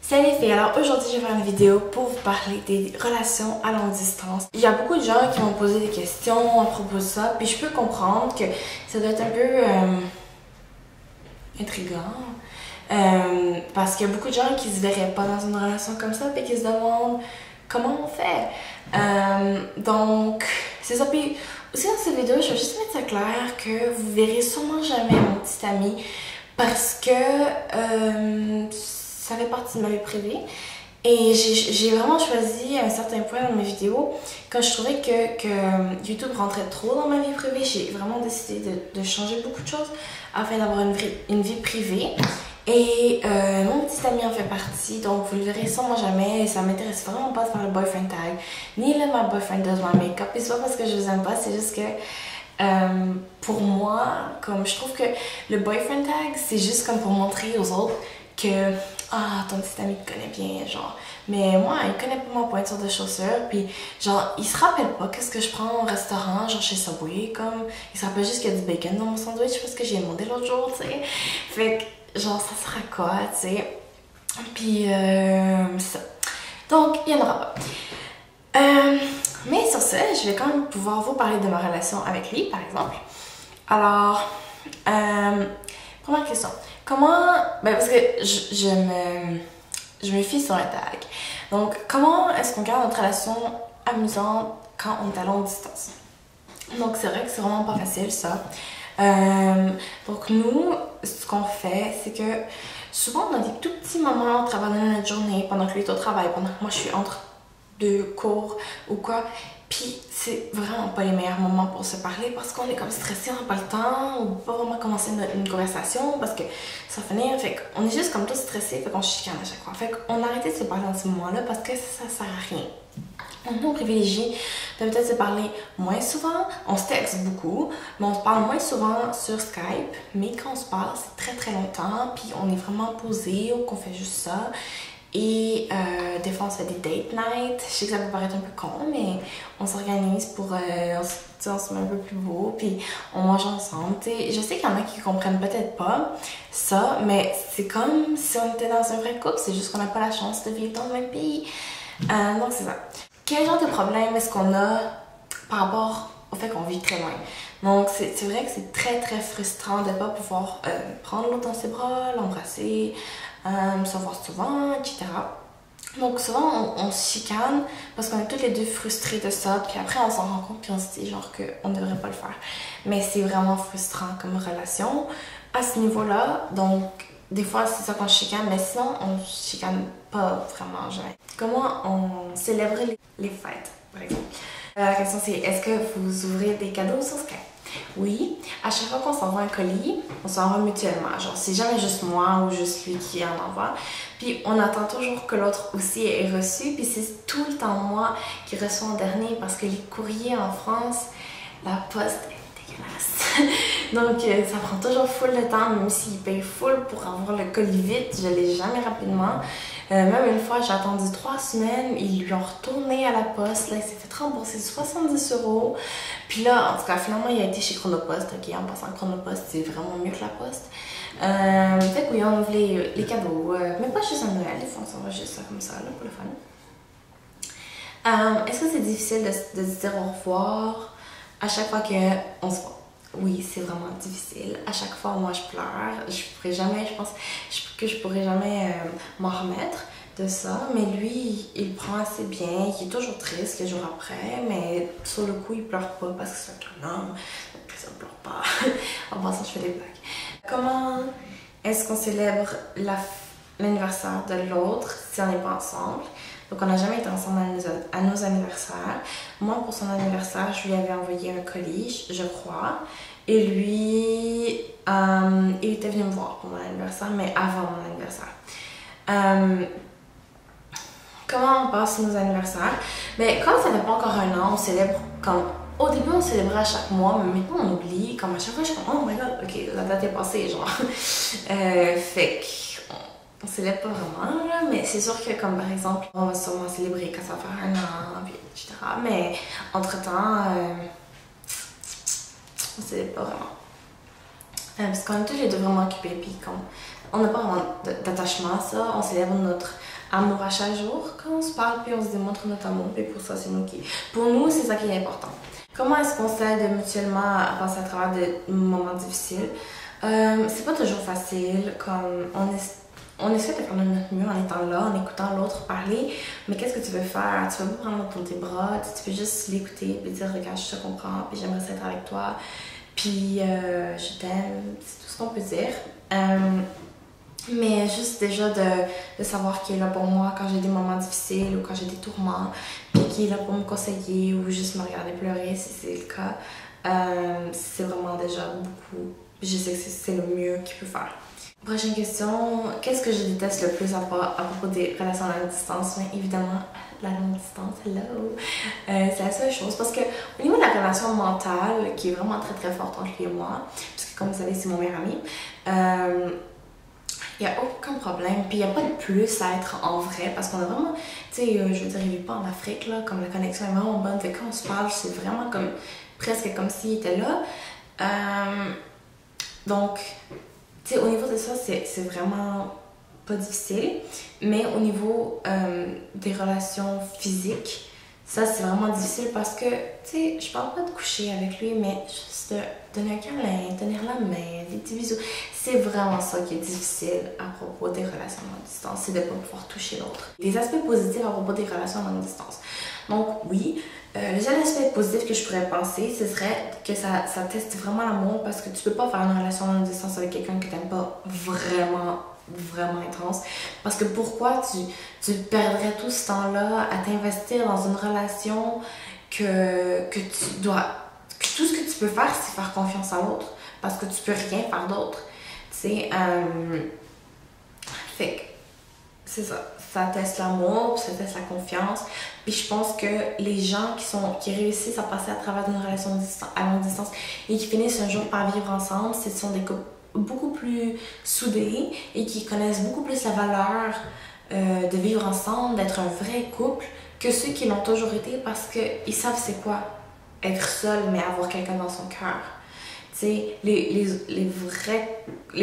Salut les filles, alors aujourd'hui je vais faire une vidéo pour vous parler des relations à longue distance. Il y a beaucoup de gens qui m'ont posé des questions à propos de ça, puis je peux comprendre que ça doit être un peu intriguant. Parce qu'il y a beaucoup de gens qui se verraient pas dans une relation comme ça, puis qui se demandent comment on fait. Donc c'est ça, puis aussi dans cette vidéo je vais juste mettre ça clair que vous verrez sûrement jamais mon petit ami parce que ça fait partie de ma vie privée. Et j'ai vraiment choisi à un certain point dans mes vidéos, quand je trouvais que YouTube rentrait trop dans ma vie privée, j'ai vraiment décidé de changer beaucoup de choses afin d'avoir une vie privée. Et mon petit ami en fait partie, donc vous le verrez sûrement jamais. Et ça m'intéresse vraiment pas de faire le boyfriend tag, ni le my boyfriend does my makeup. Et c'est pas parce que je vous aime pas, c'est juste que pour moi, comme je trouve que le boyfriend tag, c'est juste comme pour montrer aux autres que ah, ton petit ami te connaît bien, genre. Mais moi, il connaît pas ma pointure de chaussures, puis genre, il se rappelle pas qu'est-ce que je prends au restaurant, genre chez Subway, comme. Il se rappelle juste qu'il y a du bacon dans mon sandwich parce que j'ai demandé l'autre jour, tu sais. Fait que, genre, ça sera quoi, tu sais. Puis, ça. Donc, il y en aura pas. Mais sur ce, je vais quand même pouvoir vous parler de ma relation avec lui, par exemple. Alors, première question. Comment... Ben parce que je me fie sur un tag. Donc, comment est-ce qu'on garde notre relation amusante quand on est à longue distance? Donc, c'est vrai que c'est vraiment pas facile, ça. Donc, nous, ce qu'on fait, c'est que souvent, on a des tout petits moments au travers de notre journée, pendant que lui est au travail, pendant que moi, je suis entre deux cours ou quoi. Puis c'est vraiment pas les meilleurs moments pour se parler parce qu'on est comme stressé, on n'a pas le temps, on ne peut pas vraiment commencer une conversation parce que ça va finir. Fait qu'on est juste comme tout stressé, fait qu'on chicane à chaque fois. Fait qu'on a arrêté de se parler dans ce moment-là parce que ça sert à rien. On privilégie de peut-être se parler moins souvent, on se texte beaucoup, mais on se parle moins souvent sur Skype. Mais quand on se parle, c'est très très longtemps, puis on est vraiment posé ou qu'on fait juste ça. Et des fois on se fait des date night. Je sais que ça peut paraître un peu con, mais on s'organise pour on se met un peu plus beau, puis on mange ensemble. T'sais, je sais qu'il y en a qui comprennent peut-être pas ça, mais c'est comme si on était dans un vrai couple, c'est juste qu'on n'a pas la chance de vivre dans le même pays. Donc c'est ça. Quel genre de problème est-ce qu'on a par rapport au fait qu'on vit très loin? Donc c'est vrai que c'est très très frustrant de ne pas pouvoir prendre l'autre dans ses bras, l'embrasser, se voir souvent, etc. Donc souvent on se chicane parce qu'on est toutes les deux frustrées de ça, puis après on s'en rend compte puis on se dit genre qu'on ne devrait pas le faire. Mais c'est vraiment frustrant comme relation à ce niveau-là, donc des fois c'est ça qu'on se chicane, mais sinon on se chicane pas vraiment jamais. Comment on célèbre les fêtes, par exemple? La question c'est, est-ce que vous ouvrez des cadeaux sur Skype? Oui, à chaque fois qu'on s'envoie un colis, on s'envoie mutuellement. Genre, c'est jamais juste moi ou juste lui qui en envoie. Puis on attend toujours que l'autre aussi ait reçu. Puis c'est tout le temps moi qui reçois en dernier parce que les courriers en France, la poste est dégueulasse. Donc ça prend toujours full de temps, même s'ils payent full pour avoir le colis vite, je l'ai jamais rapidement. Même une fois, j'ai attendu 3 semaines, ils lui ont retourné à la poste, là, il s'est fait rembourser 70 €. Puis là, en tout cas, finalement, il a été chez Chronopost, ok, en passant Chronopost, c'est vraiment mieux que la poste. Fait que oui, on ouvre les cadeaux, mais pas juste à Noël, des fois, on s'envoie juste ça comme ça, là, pour le fun. Est-ce que c'est difficile de se dire au revoir à chaque fois qu'on se voit? Oui, c'est vraiment difficile. À chaque fois, moi, je pleure. Je pourrais jamais, je pense que je pourrais jamais m'en remettre de ça. Mais lui, il prend assez bien. Il est toujours triste les jours après. Mais sur le coup, il pleure pas parce que c'est un homme. Donc, ça pleure pas. En passant, je fais des blagues. Comment est-ce qu'on célèbre l'anniversaire de l'autre si on n'est pas ensemble? Donc, on n'a jamais été ensemble à nos anniversaires. Moi, pour son anniversaire, je lui avais envoyé un colis, je crois. Et lui, il était venu me voir pour mon anniversaire, mais avant mon anniversaire. Comment on passe nos anniversaires? Mais comme ça fait pas encore un an, on célèbre comme... Au début, on célébrait à chaque mois, mais maintenant, on oublie. Comme à chaque fois, je suis comme, oh my god, ok, la date est passée, genre. Fait que... On célèbre pas vraiment, là, mais c'est sûr que comme par exemple, on va sûrement célébrer quand ça va faire un an, puis etc. Mais entre-temps, on célèbre pas vraiment. Parce qu'on est tous les deux vraiment occupés, puis on n'a pas vraiment d'attachement à ça. On célèbre notre amour à chaque jour. Quand on se parle, puis on se démontre notre amour, puis pour ça, c'est nous qui... Pour nous, c'est ça qui est important. Comment est-ce qu'on s'aide mutuellement à passer à travers des moments difficiles? C'est pas toujours facile, comme on essaie de faire de notre mieux en étant là, en écoutant l'autre parler, mais qu'est-ce que tu veux faire? Tu veux pas prendre dans tes bras, tu peux juste l'écouter et dire regarde, je te comprends, puis j'aimerais être avec toi, puis je t'aime, c'est tout ce qu'on peut dire. Mais juste déjà de savoir qu'il est là pour moi quand j'ai des moments difficiles ou quand j'ai des tourments, puis qu'il est là pour me conseiller ou juste me regarder pleurer si c'est le cas, c'est vraiment déjà beaucoup. Je sais que c'est le mieux qu'il peut faire. Prochaine question, qu'est-ce que je déteste le plus à propos des relations à longue distance? Bien, évidemment, la longue distance, hello! C'est la seule chose parce que au niveau de la relation mentale, qui est vraiment très très forte entre lui et moi, parce que comme vous savez, c'est mon meilleur ami, il n'y a aucun problème. Puis il n'y a pas de plus à être en vrai parce qu'on a vraiment, tu sais, je veux dire, il vit pas en Afrique, là, comme la connexion est vraiment bonne. Fait que quand on se parle, c'est vraiment comme, presque comme s'il était là. Donc, tu sais, au niveau de ça, c'est vraiment pas difficile. Mais au niveau des relations physiques, ça, c'est vraiment difficile parce que, tu sais, je parle pas de coucher avec lui, mais juste de donner un câlin, tenir la main, des petits bisous. C'est vraiment ça qui est difficile à propos des relations à longue distance, c'est de ne pas pouvoir toucher l'autre. Des aspects positifs à propos des relations à longue distance. Donc, oui, le seul aspect positif que je pourrais penser, ce serait que ça teste vraiment l'amour parce que tu peux pas faire une relation à longue distance avec quelqu'un que tu n'aimes pas vraiment intense. Parce que pourquoi tu perdrais tout ce temps-là à t'investir dans une relation que tu dois... Que tout ce que tu peux faire, c'est faire confiance à l'autre. Parce que tu peux rien faire d'autre. Tu sais, fait que c'est ça. Ça teste l'amour, ça teste la confiance. Puis je pense que les gens qui réussissent à passer à travers une relation à longue distance et qui finissent un jour par vivre ensemble, ce sont des couples beaucoup plus soudés et qui connaissent beaucoup plus la valeur de vivre ensemble, d'être un vrai couple, que ceux qui l'ont toujours été parce qu'ils savent c'est quoi être seul mais avoir quelqu'un dans son cœur. Tu sais, les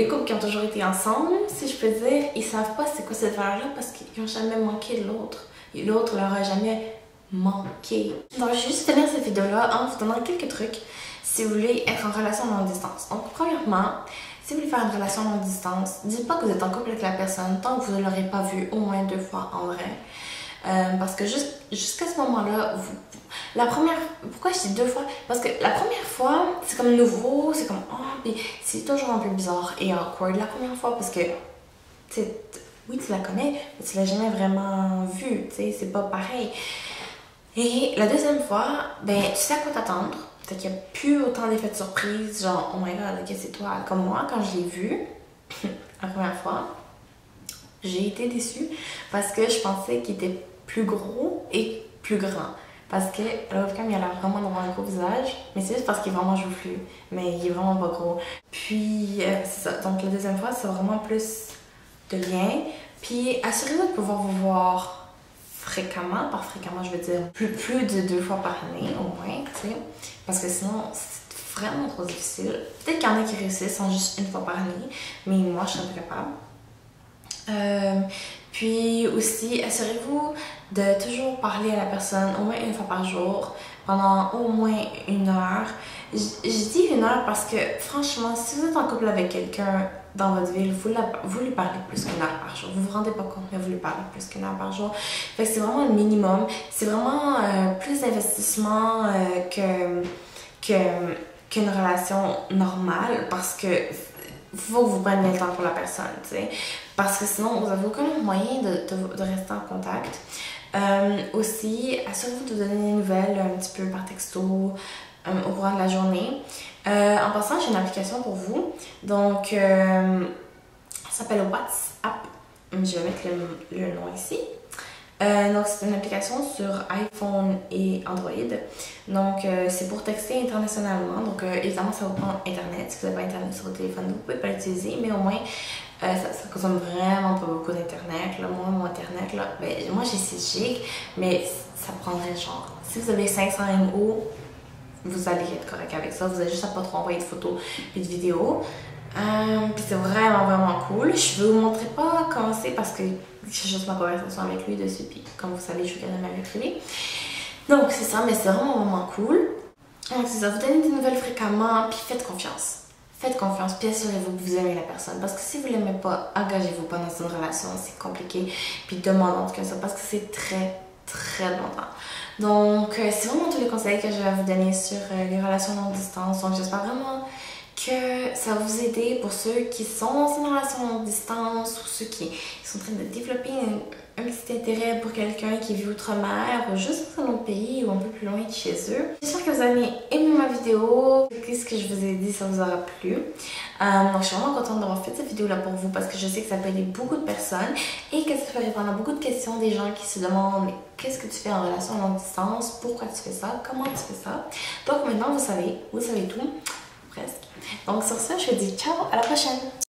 couples qui ont toujours été ensemble, si je peux dire, ils savent pas c'est quoi cette valeur-là parce qu'ils n'ont jamais manqué de l'autre. Et l'autre leur a jamais manqué. Donc, je vais juste finir cette vidéo-là en vous donnant quelques trucs si vous voulez être en relation à longue distance. Donc, premièrement, si vous voulez faire une relation à longue distance, dites pas que vous êtes en couple avec la personne tant que vous ne l'aurez pas vue au moins 2 fois en vrai. Parce que jusqu'à ce moment-là, pourquoi je dis 2 fois? Parce que la première fois, c'est comme nouveau, c'est comme, puis c'est toujours un peu bizarre et awkward la première fois parce que, oui, tu la connais, mais tu l'as jamais vraiment vue, tu sais, c'est pas pareil. Et la deuxième fois, ben, tu sais à quoi t'attendre. Fait qu'il n'y a plus autant d'effets de surprise, genre, oh my god, ok, c'est toi. Comme moi, quand je l'ai vu, la première fois, j'ai été déçue parce que je pensais qu'il était plus gros et plus grand. Parce que l'off-cam, il a l'air vraiment d'avoir un gros visage, mais c'est juste parce qu'il est vraiment joufflu, mais il est vraiment pas gros. Puis, c'est ça. Donc, la deuxième fois, c'est vraiment plus de lien. Puis, assurez-vous de pouvoir vous voir fréquemment. Par fréquemment, je veux dire plus de 2 fois par année, au moins, tu sais. Parce que sinon, c'est vraiment trop difficile. Peut-être qu'il y en a qui réussissent en juste 1 fois par année, mais moi, je serais pas capable. Puis aussi, assurez-vous de toujours parler à la personne au moins 1 fois par jour, pendant au moins 1 heure. Je dis 1 heure parce que, franchement, si vous êtes en couple avec quelqu'un dans votre ville, vous lui parlez plus qu'1 heure par jour. Vous vous rendez pas compte, mais vous lui parlez plus qu'1 heure par jour. Fait que c'est vraiment le minimum. C'est vraiment plus d'investissement qu'une relation normale parce que faut que vous preniez le temps pour la personne, tu sais. Parce que sinon, vous n'avez aucun moyen de rester en contact. Aussi, assurez-vous de donner des nouvelles un petit peu par texto au courant de la journée. En passant, j'ai une application pour vous. Donc, ça s'appelle WhatsApp. Je vais mettre le nom ici. Donc, c'est une application sur iPhone et Android. Donc, c'est pour texter internationalement. Donc, évidemment, ça vous prend Internet. Si vous n'avez pas Internet sur votre téléphone, vous ne pouvez pas l'utiliser. Mais au moins, ça consomme vraiment pas beaucoup d'Internet. Moi, mon Internet, là, ben, moi, j'ai 6 gigs, mais ça prendrait genre... Si vous avez 500 MO, vous allez être correct avec ça. Vous avez juste à pas trop envoyer de photos et de vidéos. Puis c'est vraiment cool. Je vais vous montrer pas comment c'est parce que j'ai juste ma conversation avec lui dessus. Puis comme vous savez, je regarde ma vie privée. Donc c'est ça, mais c'est vraiment cool. Donc c'est ça, vous donnez des nouvelles fréquemment, puis faites confiance. Faites confiance, puis assurez-vous que vous aimez la personne. Parce que si vous l'aimez pas, engagez-vous pas dans une relation, c'est compliqué. Puis demandez en tout cas ça, parce que c'est très longtemps. Donc c'est vraiment tous les conseils que je vais vous donner sur les relations longue distance. Donc j'espère vraiment que ça va vous aider pour ceux qui sont dans une relation longue distance ou ceux qui sont en train de développer un petit intérêt pour quelqu'un qui vit outre-mer ou juste dans un autre pays ou un peu plus loin de chez eux. J'espère que vous avez aimé ma vidéo, que ce que je vous ai dit ça vous aura plu. Donc je suis vraiment contente d'avoir fait cette vidéo là pour vous parce que je sais que ça peut aider beaucoup de personnes et que ça peut répondre à beaucoup de questions des gens qui se demandent mais qu'est-ce que tu fais en relation longue distance, pourquoi tu fais ça, comment tu fais ça. Donc maintenant vous savez tout, presque. Donc sur ce je vous dis ciao, à la prochaine!